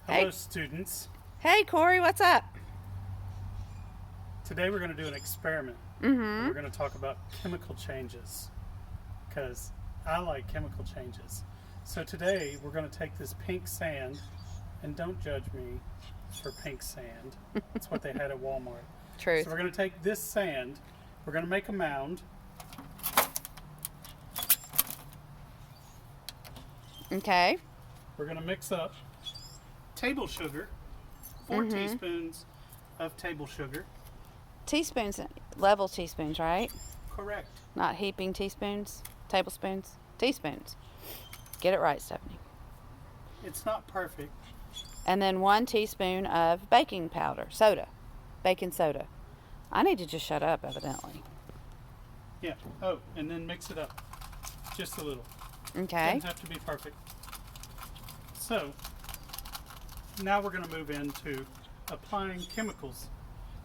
Hello, students. Hey, Cory, what's up? Today we're going to do an experiment. Mm-hmm. We're going to talk about chemical changes because I like chemical changes. So today we're going to take this pink sand, and don't judge me for pink sand. It's what they had at Walmart. Truth. So we're going to take this sand, we're going to make a mound. Okay. We're going to mix up table sugar, 4 teaspoons of table sugar. Teaspoons, level teaspoons, right? Correct. Not heaping teaspoons, tablespoons, teaspoons. Get it right, Stephanie. It's not perfect. And then 1 teaspoon of baking powder, soda, baking soda. I need to just shut up, evidently. Yeah. Oh, and then mix it up just a little. Okay. Doesn't have to be perfect. So, now we're going to move into applying chemicals.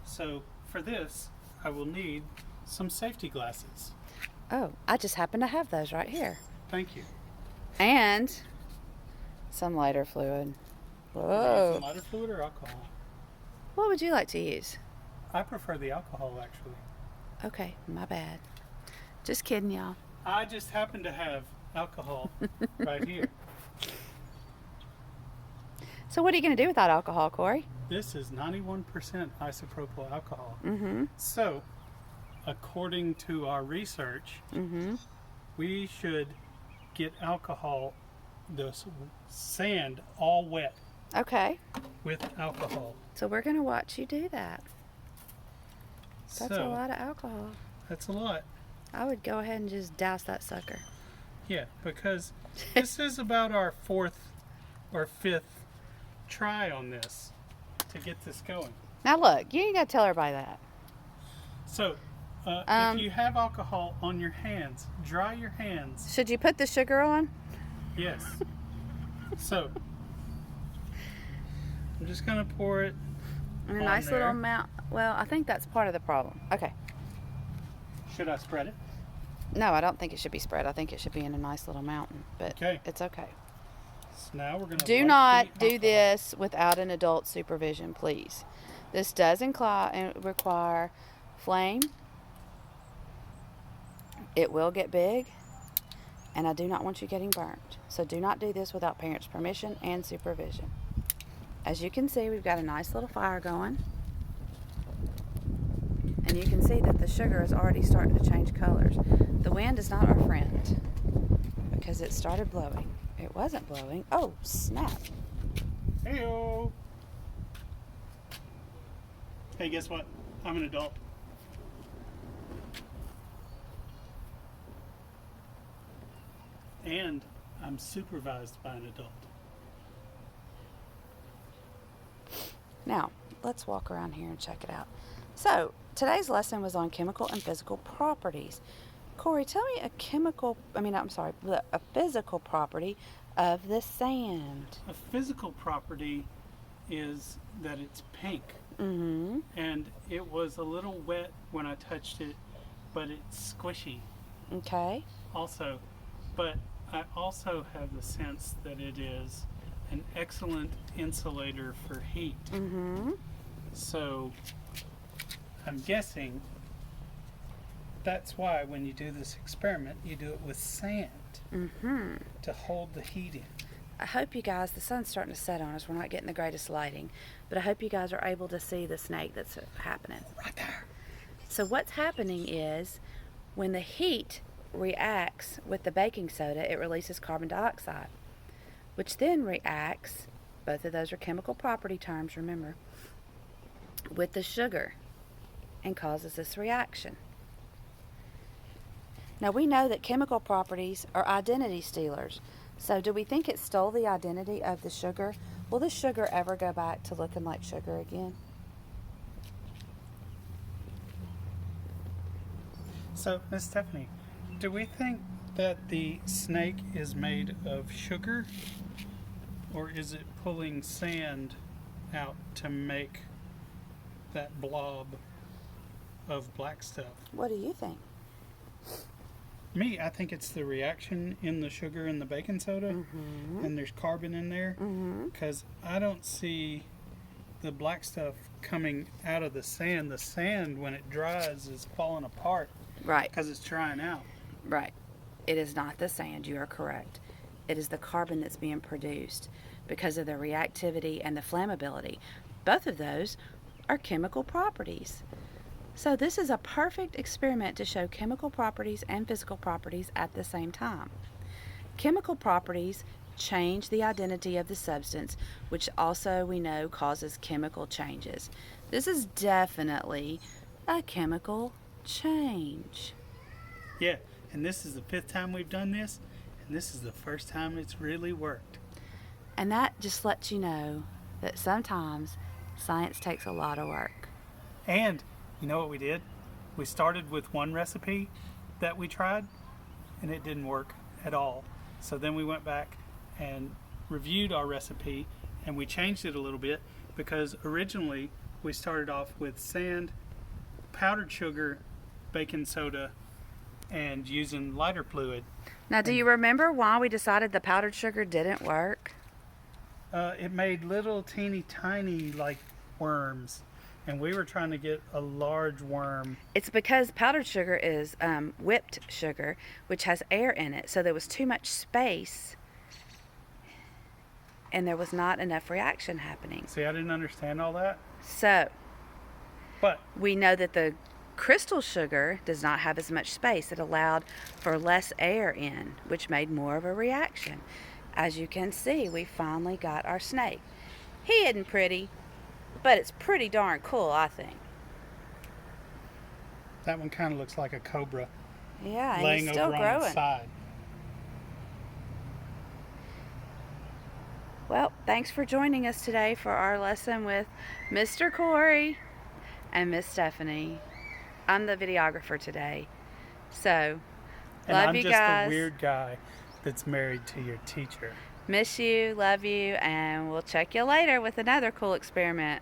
So, for this, I will need some safety glasses. Oh, I just happen to have those right here. Thank you. And some lighter fluid. Some Whoa. lighter fluid or alcohol? What would you like to use? I prefer the alcohol, actually. Okay, my bad. Just kidding, y'all. I just happen to have alcohol right here. So what are you going to do with that alcohol, Cory? This is 91% isopropyl alcohol. Mm-hmm. So, according to our research, Mm-hmm. we should get alcohol, the sand all wet Okay. with alcohol. So we're going to watch you do that. That's a lot of alcohol. That's a lot. I would go ahead and just douse that sucker. Yeah, because this is about our 4th or 5th try on this to get this going. Now look, you ain't got to tell everybody that. So, if you have alcohol on your hands, dry your hands. Should you put the sugar on? Yes. So, I'm just going to pour it In a on nice little there. amount. Well, I think that's part of the problem. Okay. Should I spread it? No, I don't think it should be spread. I think it should be in a nice little mountain. But Okay. it's okay. So now we're going to Do not do this without an adult supervision, please. This does require flame. It will get big, and I do not want you getting burnt. So do not do this without parents' permission and supervision. As you can see, we've got a nice little fire going. And you can see that the sugar is already starting to change colors. The wind is not our friend because it started blowing. It wasn't blowing. Oh, snap. Hey-o. Hey, guess what? I'm an adult. And I'm supervised by an adult. Now, let's walk around here and check it out. So, today's lesson was on chemical and physical properties. Cory, tell me a physical property of the sand. A physical property is that it's pink. Mm-hmm. And it was a little wet when I touched it, but it's squishy Okay. also. But I also have the sense that it is an excellent insulator for heat. Mm-hmm. So I'm guessing that's why when you do this experiment, you do it with sand Mm-hmm. to hold the heat in. I hope you guys, the sun's starting to set on us. We're not getting the greatest lighting, but I hope you guys are able to see the snake that's happening. Right there. So what's happening is when the heat reacts with the baking soda, it releases carbon dioxide, which then reacts, both of those are chemical property terms, remember, with the sugar and causes this reaction. Now we know that chemical properties are identity stealers. So do we think it stole the identity of the sugar? Will the sugar ever go back to looking like sugar again? So, Miss Stephanie, do we think that the snake is made of sugar, or is it pulling sand out to make that blob of black stuff? What do you think? Me, I think it's the reaction in the sugar and the baking soda, and there's carbon in there, because I don't see the black stuff coming out of the sand. The sand, when it dries, is falling apart Right, because it's drying out. right. It is not the sand, you are correct. It is the carbon that's being produced because of the reactivity and the flammability. Both of those are chemical properties. So this is a perfect experiment to show chemical properties and physical properties at the same time. Chemical properties change the identity of the substance, which also we know causes chemical changes. This is definitely a chemical change. Yeah, and this is the 5th time we've done this, and this is the first time it's really worked. And that just lets you know that sometimes science takes a lot of work. And you know what we did? We started with one recipe that we tried, and it didn't work at all. So then we went back and reviewed our recipe, and we changed it a little bit, because originally we started off with sand, powdered sugar, baking soda, and using lighter fluid. Now, do you remember why we decided the powdered sugar didn't work? It made little teeny tiny like worms, and we were trying to get a large worm. It's because powdered sugar is whipped sugar, which has air in it. So there was too much space and there was not enough reaction happening. See, I didn't understand all that. So But we know that the crystal sugar does not have as much space. It allowed for less air in, which made more of a reaction. As you can see, we finally got our snake. He isn't pretty, but it's pretty darn cool, I think. that one kind of looks like a cobra Yeah, and laying he's still over on growing. its side. Well, thanks for joining us today for our lesson with Mr. Cory and Miss Stephanie. I'm the videographer today. So, And love I'm you just guys. the weird guy that's married to your teacher. Miss you, love you, and we'll check you later with another cool experiment.